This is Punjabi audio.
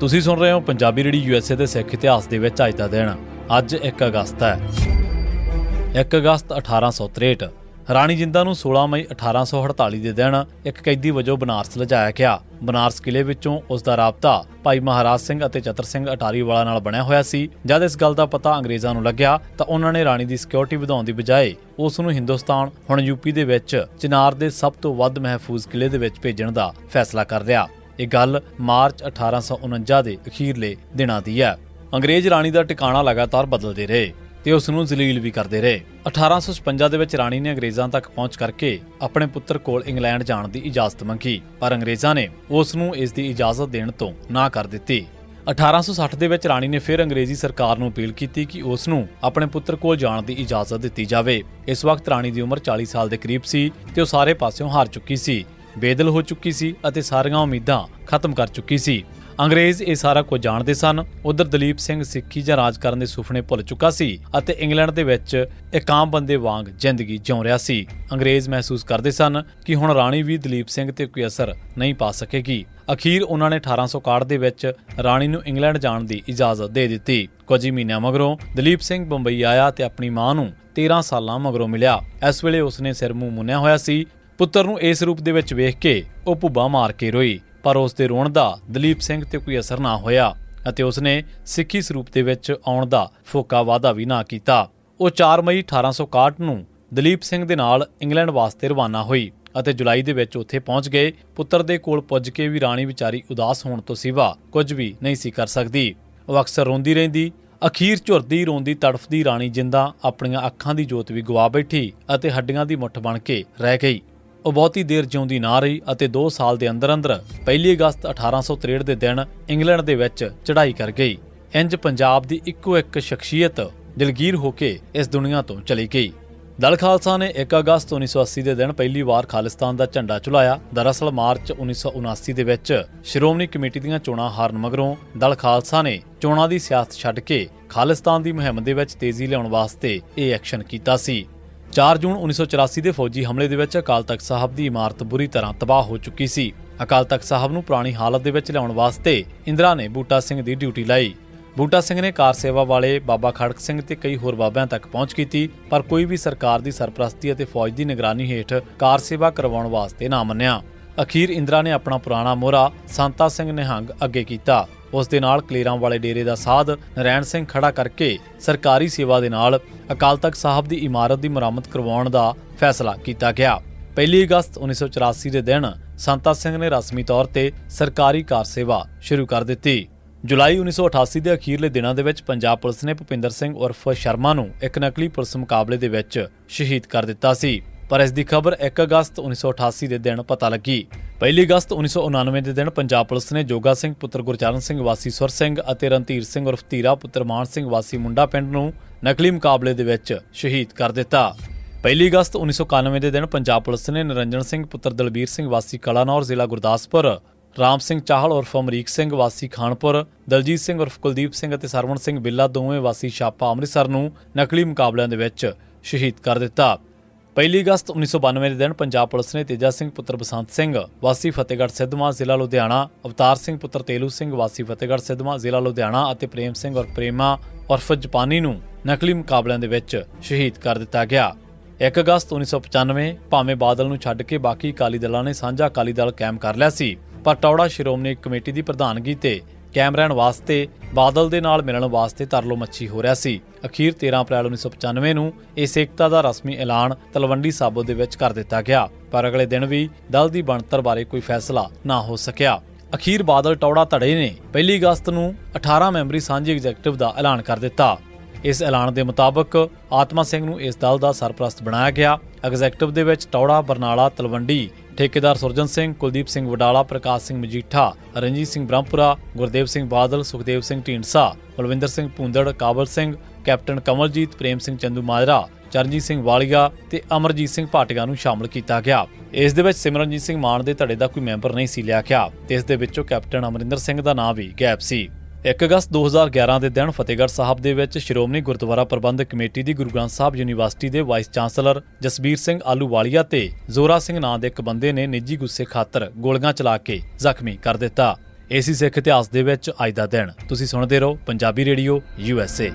ਤੁਸੀਂ ਸੁਣ ਰਹੇ ਹੋ ਪੰਜਾਬੀ ਰੇਡੀ USA ਦੇ ਸਿੱਖ ਇਤਿਹਾਸ ਦੇ ਵਿੱਚ ਅੱਜ ਦਾ ਦਿਨ। ਅੱਜ 1 ਅਗਸਤ ਹੈ। 1 ਅਗਸਤ 1863 ਰਾਣੀ ਜਿੰਦਾ ਨੂੰ 16 ਮਈ 1848 ਦੇ ਦਿਨ ਇੱਕ ਕੈਦੀ ਵਜੋਂ ਬਨਾਰਸ ਲਿਜਾਇਆ ਗਿਆ। ਬਨਾਰਸ ਕਿਲੇ ਵਿੱਚੋਂ ਉਸ ਦਾ ਰਾਬਤਾ ਭਾਈ ਮਹਾਰਾਜ ਸਿੰਘ ਅਤੇ ਚਤਰ ਸਿੰਘ ਅਟਾਰੀਵਾਲਾ ਨਾਲ ਬਣਿਆ ਹੋਇਆ ਸੀ। ਜਦ ਇਸ ਗੱਲ ਦਾ ਪਤਾ ਅੰਗਰੇਜ਼ਾਂ ਨੂੰ ਲੱਗਿਆ ਤਾਂ ਉਹਨਾਂ ਨੇ ਰਾਣੀ ਦੀ ਸਿਕਿਉਰਿਟੀ ਵਧਾਉਣ ਦੀ ਬਜਾਏ ਉਸ ਨੂੰ ਹਿੰਦੁਸਤਾਨ ਹੁਣ ਯੂਪੀ ਦੇ ਵਿੱਚ ਚਿਨਾਰ ਦੇ ਸਭ ਤੋਂ ਵੱਧ ਮਹਿਫੂਜ਼ ਕਿਲੇ ਦੇ ਵਿੱਚ ਭੇਜਣ ਦਾ ਫੈਸਲਾ ਕਰ ਲਿਆ। ਇਹ ਗੱਲ ਮਾਰਚ 1849 ਦੇ ਅਖੀਰਲੇ ਦਿਨਾਂ ਦੀ ਹੈ। ਅੰਗਰੇਜ਼ ਰਾਣੀ ਦਾ ਟਿਕਾਣਾ ਲਗਾਤਾਰ ਬਦਲਦੇ ਰਹੇ ਤੇ ਉਸ ਨੂੰ ਜ਼ਲੀਲ ਵੀ ਕਰਦੇ ਰਹੇ। 1856 ਦੇ ਵਿੱਚ ਰਾਣੀ ਨੇ ਅੰਗਰੇਜ਼ਾਂ ਤੱਕ ਪਹੁੰਚ ਕਰਕੇ ਆਪਣੇ ਪੁੱਤਰ ਕੋਲ ਇੰਗਲੈਂਡ ਜਾਣ ਦੀ ਇਜਾਜ਼ਤ ਮੰਗੀ, ਪਰ ਅੰਗਰੇਜ਼ਾਂ ਨੇ ਉਸ ਨੂੰ ਇਸ ਦੀ ਇਜਾਜ਼ਤ ਦੇਣ ਤੋਂ ਨਾ ਕਰ ਦਿੱਤੀ। 1860 ਦੇ ਵਿੱਚ ਰਾਣੀ ਨੇ ਫਿਰ ਅੰਗਰੇਜ਼ੀ ਸਰਕਾਰ ਨੂੰ ਅਪੀਲ ਕੀਤੀ ਕਿ ਉਸ ਨੂੰ ਆਪਣੇ ਪੁੱਤਰ ਕੋਲ ਜਾਣ ਦੀ ਇਜਾਜ਼ਤ ਦਿੱਤੀ ਜਾਵੇ। ਇਸ ਵਕਤ ਰਾਣੀ ਦੀ ਉਮਰ 40 ਸਾਲ ਦੇ ਕਰੀਬ ਸੀ ਤੇ ਉਹ ਸਾਰੇ ਪਾਸਿਓਂ ਹਾਰ ਚੁੱਕੀ ਸੀ, ਬੇਦਿਲ ਹੋ ਚੁੱਕੀ ਸੀ ਅਤੇ ਸਾਰੀਆਂ ਉਮੀਦਾਂ ਖਤਮ ਕਰ ਚੁੱਕੀ ਸੀ। ਅੰਗਰੇਜ਼ ਇਹ ਸਾਰਾ ਕੁਝ ਜਾਣਦੇ ਸਨ। ਉਧਰ ਦਲੀਪ ਸਿੰਘ ਸਿੱਖੀ ਜਾਂ ਰਾਜ ਕਰਨ ਦੇ ਸੁਪਨੇ ਭੁੱਲ ਚੁੱਕਾ ਸੀ ਅਤੇ ਇੰਗਲੈਂਡ ਦੇ ਵਿੱਚ ਇੱਕ ਆਮ ਬੰਦੇ ਵਾਂਗ ਜ਼ਿੰਦਗੀ ਜਿਉ ਰਿਹਾ ਸੀ। ਅੰਗਰੇਜ਼ ਮਹਿਸੂਸ ਕਰਦੇ ਸਨ ਕਿ ਹੁਣ ਰਾਣੀ ਵੀ ਦਲੀਪ ਸਿੰਘ ਤੇ ਕੋਈ ਅਸਰ ਨਹੀਂ ਪਾ ਸਕੇਗੀ। ਅਖੀਰ ਉਹਨਾਂ ਨੇ 1861 ਦੇ ਵਿੱਚ ਰਾਣੀ ਨੂੰ ਇੰਗਲੈਂਡ ਜਾਣ ਦੀ ਇਜਾਜ਼ਤ ਦੇ ਦਿੱਤੀ। ਕੁਝ ਹੀ ਮਹੀਨਿਆਂ ਮਗਰੋਂ ਦਲੀਪ ਸਿੰਘ ਬੰਬਈ ਆਇਆ ਤੇ ਆਪਣੀ ਮਾਂ ਨੂੰ 13 ਸਾਲਾਂ ਮਗਰੋਂ ਮਿਲਿਆ। ਇਸ ਵੇਲੇ ਉਸਨੇ ਸਿਰ ਮੂੰਹ ਮੁੰਨਿਆ ਹੋਇਆ ਸੀ। ਪੁੱਤਰ ਨੂੰ ਇਸ ਰੂਪ ਦੇ ਵਿੱਚ ਵੇਖ ਕੇ ਉਹ ਭੁੱਬਾ ਮਾਰ ਕੇ ਰੋਈ, ਪਰ ਉਸ ਦੇ ਰੋਣ ਦਾ ਦਲੀਪ ਸਿੰਘ ਤੇ ਕੋਈ ਅਸਰ ਨਾ ਹੋਇਆ ਅਤੇ ਉਸਨੇ ਸਿੱਖੀ ਸਰੂਪ ਦੇ ਵਿੱਚ ਆਉਣ ਦਾ ਫੋਕਾ ਵਾਅਦਾ ਵੀ ਨਾ ਕੀਤਾ। ਉਹ 4 ਮਈ 1861 ਨੂੰ ਦਲੀਪ ਸਿੰਘ ਦੇ ਨਾਲ ਇੰਗਲੈਂਡ ਵਾਸਤੇ ਰਵਾਨਾ ਹੋਈ ਅਤੇ ਜੁਲਾਈ ਦੇ ਵਿੱਚ ਉੱਥੇ ਪਹੁੰਚ ਗਏ। ਪੁੱਤਰ ਦੇ ਕੋਲ ਪੁੱਜ ਕੇ ਵੀ ਰਾਣੀ ਵਿਚਾਰੀ ਉਦਾਸ ਹੋਣ ਤੋਂ ਸਿਵਾ ਕੁਝ ਵੀ ਨਹੀਂ ਸੀ ਕਰ ਸਕਦੀ। ਉਹ ਅਕਸਰ ਰੋਂਦੀ ਰਹਿੰਦੀ। ਅਖੀਰ ਝੁਰਦੀ ਰੋਂਦੀ ਤੜਫਦੀ ਰਾਣੀ ਜਿੰਦਾ ਆਪਣੀਆਂ ਅੱਖਾਂ ਦੀ ਜੋਤ ਵੀ ਗਵਾ ਬੈਠੀ ਅਤੇ ਹੱਡੀਆਂ ਦੀ ਮੁੱਠ ਬਣ ਕੇ ਰਹਿ ਗਈ। ਉਹ ਬਹੁਤੀ ਦੇਰ ਜਿਉਂਦੀ ਨਾ ਰਹੀ ਅਤੇ 2 ਸਾਲ ਦੇ ਅੰਦਰ ਅੰਦਰ 1 ਅਗਸਤ 1863 ਦੇ ਦਿਨ ਇੰਗਲੈਂਡ ਦੇ ਵਿੱਚ ਚੜ੍ਹਾਈ ਕਰ ਗਈ। ਇੰਜ ਪੰਜਾਬ ਦੀ ਇੱਕੋ ਇੱਕ ਸ਼ਖਸੀਅਤ ਦਿਲਗੀਰ ਹੋ ਕੇ ਇਸ ਦੁਨੀਆ ਤੋਂ ਚਲੀ ਗਈ। ਦਲ ਖਾਲਸਾ ਨੇ 1 ਅਗਸਤ 1980 ਦੇ ਦਿਨ ਪਹਿਲੀ ਵਾਰ ਖਾਲਿਸਤਾਨ ਦਾ ਝੰਡਾ ਝੁਲਾਇਆ। ਦਰਅਸਲ ਮਾਰਚ 1979 ਦੇ ਵਿੱਚ ਸ਼੍ਰੋਮਣੀ ਕਮੇਟੀ ਦੀਆਂ ਚੋਣਾਂ ਹਾਰਨ ਮਗਰੋਂ ਦਲ ਖਾਲਸਾ ਨੇ ਚੋਣਾਂ ਦੀ ਸਿਆਸਤ ਛੱਡ ਕੇ ਖਾਲਿਸਤਾਨ ਦੀ ਮੁਹਿੰਮ ਦੇ ਵਿੱਚ ਤੇਜ਼ੀ ਲਿਆਉਣ ਵਾਸਤੇ ਇਹ ਐਕਸ਼ਨ ਕੀਤਾ ਸੀ। 4 ਜੂਨ 1984 ਦੇ ਫੌਜੀ ਹਮਲੇ ਦੇ ਵਿੱਚ ਅਕਾਲ ਤਖ਼ਤ ਸਾਹਿਬ ਦੀ ਇਮਾਰਤ ਬੁਰੀ ਤਰ੍ਹਾਂ ਤਬਾਹ ਹੋ ਚੁੱਕੀ ਸੀ। ਅਕਾਲ ਤਖ਼ਤ ਸਾਹਿਬ ਨੂੰ ਪੁਰਾਣੀ ਹਾਲਤ ਦੇ ਵਿੱਚ ਲਿਆਉਣ ਵਾਸਤੇ ਇੰਦਰਾ ਨੇ ਬੂਟਾ ਸਿੰਘ ਦੀ ਡਿਊਟੀ ਲਾਈ। ਬੂਟਾ ਸਿੰਘ ਨੇ ਕਾਰ ਸੇਵਾ ਵਾਲੇ ਬਾਬਾ ਖੜਕ ਸਿੰਘ ਤੇ ਕਈ ਹੋਰ ਬਾਬਿਆਂ ਤੱਕ ਪਹੁੰਚ ਕੀਤੀ, ਪਰ ਕੋਈ ਵੀ ਸਰਕਾਰ ਦੀ ਸਰਪ੍ਰਸਤੀ ਅਤੇ ਫੌਜ ਦੀ ਨਿਗਰਾਨੀ ਹੇਠ ਕਾਰ ਸੇਵਾ ਕਰਵਾਉਣ ਵਾਸਤੇ ਨਾ ਮੰਨਿਆ। ਅਖੀਰ ਇੰਦਰਾ ਨੇ ਆਪਣਾ ਪੁਰਾਣਾ ਮੋਹਰਾ ਸੰਤਾ ਸਿੰਘ ਨਿਹੰਗ ਅੱਗੇ ਕੀਤਾ। ਉਸ ਦੇ ਨਾਲ ਕਲੇਰਾਂ ਵਾਲੇ ਡੇਰੇ ਦਾ ਸਾਧ ਨਰੈਣ ਸਿੰਘ ਖੜਾ ਕਰਕੇ ਸਰਕਾਰੀ ਸੇਵਾ ਦੇ ਨਾਲ ਅਕਾਲ ਤਖ਼ਤ ਸਾਹਿਬ ਦੀ ਇਮਾਰਤ ਦੀ ਮੁਰੰਮਤ ਕਰਵਾਉਣ ਦਾ ਫੈਸਲਾ ਕੀਤਾ ਗਿਆ। 1 ਅਗਸਤ 1984 ਦੇ ਦਿਨ ਸੰਤਾ ਸਿੰਘ ਨੇ ਰਸਮੀ ਤੌਰ ਤੇ ਸਰਕਾਰੀ ਕਾਰ ਸੇਵਾ ਸ਼ੁਰੂ ਕਰ ਦਿੱਤੀ। ਜੁਲਾਈ 1988 ਦੇ ਅਖੀਰਲੇ ਦਿਨਾਂ ਦੇ ਵਿੱਚ ਪੰਜਾਬ ਪੁਲਿਸ ਨੇ ਭੁਪਿੰਦਰ ਸਿੰਘ ਉਰਫ ਸ਼ਰਮਾ ਨੂੰ ਇੱਕ ਨਕਲੀ ਪੁਲਿਸ ਮੁਕਾਬਲੇ ਦੇ ਵਿੱਚ ਸ਼ਹੀਦ ਕਰ ਦਿੱਤਾ ਸੀ, ਪਰ ਇਸ ਦੀ ਖਬਰ 1 ਅਗਸਤ 1988 ਦੇ ਦਿਨ ਪਤਾ ਲੱਗੀ। 1 ਅਗਸਤ 1999 ਦੇ ਦਿਨ ਪੰਜਾਬ ਪੁਲਿਸ ਨੇ ਜੋਗਾ ਸਿੰਘ ਪੁੱਤਰ ਗੁਰਚਰਨ ਸਿੰਘ ਵਾਸੀ ਸੁਰ ਸਿੰਘ ਅਤੇ ਰਣਧੀਰ ਸਿੰਘ ਉਰਫ ਧੀਰਾ ਪੁੱਤਰ ਮਾਨ ਸਿੰਘ ਵਾਸੀ ਮੁੰਡਾ ਪਿੰਡ ਨੂੰ ਨਕਲੀ ਮੁਕਾਬਲੇ ਦੇ ਵਿੱਚ ਸ਼ਹੀਦ ਕਰ ਦਿੱਤਾ। 1 ਅਗਸਤ 1991 ਦੇ ਦਿਨ ਪੰਜਾਬ ਪੁਲਿਸ ਨੇ ਨਿਰੰਜਨ ਸਿੰਘ ਪੁੱਤਰ ਦਲਬੀਰ ਸਿੰਘ ਵਾਸੀ ਕਲਾਨੌਰ ਜ਼ਿਲ੍ਹਾ ਗੁਰਦਾਸਪੁਰ, ਰਾਮ ਸਿੰਘ ਚਾਹਲ ਉਰਫ ਅਮਰੀਕ ਸਿੰਘ ਵਾਸੀ ਖਾਨਪੁਰ, ਦਲਜੀਤ ਸਿੰਘ ਉਰਫ ਕੁਲਦੀਪ ਸਿੰਘ ਅਤੇ ਸਰਵਣ ਸਿੰਘ ਬਿੱਲਾ ਦੋਵੇਂ ਵਾਸੀ ਛਾਪਾ ਅੰਮ੍ਰਿਤਸਰ ਨੂੰ ਨਕਲੀ ਮੁਕਾਬਲਿਆਂ ਦੇ ਵਿੱਚ ਸ਼ਹੀਦ ਕਰ ਦਿੱਤਾ। 1 ਅਗਸਤ 1992 ਦੇ ਦਿਨ ਪੰਜਾਬ ਪੁਲਿਸ ਨੇ ਤੇਜਾ ਸਿੰਘ ਪੁੱਤਰ ਬਸੰਤ ਸਿੰਘ ਵਾਸੀ ਫਤਿਹਗੜ੍ਹ ਸਿੱਧਵਾਂ ਜ਼ਿਲ੍ਹਾ ਲੁਧਿਆਣਾ, ਅਵਤਾਰ ਸਿੰਘ ਪੁੱਤਰ ਤੇਲੂ ਸਿੰਘ ਵਾਸੀ ਫਤਿਹਗੜ੍ਹ ਸਿੱਧਵਾਂ ਜ਼ਿਲ੍ਹਾ ਲੁਧਿਆਣਾ ਅਤੇ ਪ੍ਰੇਮ ਸਿੰਘ ਔਰ ਪ੍ਰੇਮਾ ਉਰਫ ਜਪਾਨੀ ਨੂੰ ਨਕਲੀ ਮੁਕਾਬਲਿਆਂ ਦੇ ਵਿੱਚ ਸ਼ਹੀਦ ਕਰ ਦਿੱਤਾ ਗਿਆ। 1 ਅਗਸਤ 1995 ਭਾਵੇਂ ਬਾਦਲ ਨੂੰ ਛੱਡ ਕੇ ਬਾਕੀ ਅਕਾਲੀ ਦਲਾਂ ਨੇ ਸਾਂਝਾ ਅਕਾਲੀ ਦਲ ਕਾਇਮ ਕਰ ਲਿਆ ਸੀ, ਪਰ ਟੌੜਾ ਸ਼੍ਰੋਮਣੀ ਕਮੇਟੀ ਦੀ ਪ੍ਰਧਾਨਗੀ ਤੇ ਕਾਇਮ ਰਹਿਣ ਵਾਸਤੇ ਬਾਦਲ ਦੇ ਨਾਲ ਮਿਲਣ ਵਾਸਤੇ ਤਰਲੋ ਮੱਛੀ ਹੋ ਰਿਹਾ ਸੀ। ਅਖੀਰ 13 ਅਪ੍ਰੈਲ 1995 ਨੂੰ ਇਸ ਏਕਤਾ ਦਾ ਰਸਮੀ ਐਲਾਨ ਤਲਵੰਡੀ ਸਾਬੋ ਦੇ ਵਿੱਚ ਕਰ ਦਿੱਤਾ ਗਿਆ, ਪਰ ਅਗਲੇ ਦਿਨ ਵੀ ਦਲ ਦੀ ਬਣਤਰ ਬਾਰੇ ਕੋਈ ਫੈਸਲਾ ਨਾ ਹੋ ਸਕਿਆ। ਅਖੀਰ ਬਾਦਲ ਟੌੜਾ ਧੜੇ ਨੇ 1 ਅਗਸਤ ਨੂੰ 18 ਮੈਂਬਰੀ ਸਾਂਝੀ ਐਗਜ਼ੈਕਟਿਵ ਦਾ ਐਲਾਨ ਕਰ ਦਿੱਤਾ। ਇਸ ਐਲਾਨ ਦੇ ਮੁਤਾਬਕ ਆਤਮਾ ਸਿੰਘ ਨੂੰ ਇਸ ਦਲ ਦਾ ਸਰਪ੍ਰਸਤ ਬਣਾਇਆ ਗਿਆ। ਐਗਜ਼ੈਕਟਿਵ ਦੇ ਵਿੱਚ ਟੌੜਾ, ਬਰਨਾਲਾ, ਤਲਵੰਡੀ, ਠੇਕੇਦਾਰ ਸੁਰਜਨ ਸਿੰਘ, ਕੁਲਦੀਪ ਸਿੰਘ ਵਡਾਲਾ, ਪ੍ਰਕਾਸ਼ ਸਿੰਘ ਮਜੀਠਾ, ਰਣਜੀਤ ਸਿੰਘ ਬ੍ਰਹਮਪੁਰਾ, ਗੁਰਦੇਵ ਸਿੰਘ ਬਾਦਲ, ਸੁਖਦੇਵ ਸਿੰਘ ਢੀਂਡਸਾ, ਬਲਵਿੰਦਰ ਸਿੰਘ ਭੂੰਦੜ, ਕਾਬਲ ਸਿੰਘ, ਕੈਪਟਨ ਕਮਲਜੀਤ, ਪ੍ਰੇਮ ਸਿੰਘ ਚੰਦੂ ਮਾਜਰਾ, ਚਰਨਜੀਤ ਸਿੰਘ ਵਾਲੀਆ ਤੇ ਅਮਰਜੀਤ ਸਿੰਘ ਭਾਟੀਆ ਨੂੰ ਸ਼ਾਮਲ ਕੀਤਾ ਗਿਆ। ਇਸ ਦੇ ਵਿੱਚ ਸਿਮਰਨਜੀਤ ਸਿੰਘ ਮਾਨ ਦੇ ਧੜੇ ਦਾ ਕੋਈ ਮੈਂਬਰ ਨਹੀਂ ਸੀ ਲਿਆ ਗਿਆ ਤੇ ਇਸ ਦੇ ਵਿੱਚੋਂ ਕੈਪਟਨ ਅਮਰਿੰਦਰ ਸਿੰਘ ਦਾ ਨਾਂ ਵੀ ਗਾਇਬ ਸੀ। 1 ਅਗਸਤ 2011 ਦੇ ਦਿਨ ਫਤਿਹਗੜ੍ਹ ਸਾਹਿਬ ਦੇ ਵਿੱਚ ਸ਼੍ਰੋਮਣੀ ਗੁਰਦੁਆਰਾ ਪ੍ਰਬੰਧਕ ਕਮੇਟੀ ਦੀ ਗੁਰੂ ਗ੍ਰੰਥ ਸਾਹਿਬ ਯੂਨੀਵਰਸਿਟੀ ਦੇ ਵਾਈਸ ਚਾਂਸਲਰ ਜਸਬੀਰ ਸਿੰਘ ਆਲੂਵਾਲੀਆ ਤੇ ਜ਼ੋਰਾ ਸਿੰਘ ਨਾਂ ਦੇ ਇੱਕ ਬੰਦੇ ਨੇ ਨਿੱਜੀ ਗੁੱਸੇ ਖਾਤਰ ਗੋਲੀਆਂ ਚਲਾ ਕੇ ਜ਼ਖਮੀ ਕਰ ਦਿੱਤਾ। ਏਸੀ ਸਿੱਖ ਇਤਿਹਾਸ ਦੇ ਵਿੱਚ ਅੱਜ ਦਾ ਦਿਨ। ਤੁਸੀਂ ਸੁਣਦੇ ਰਹੋ ਪੰਜਾਬੀ ਰੇਡੀਓ USA।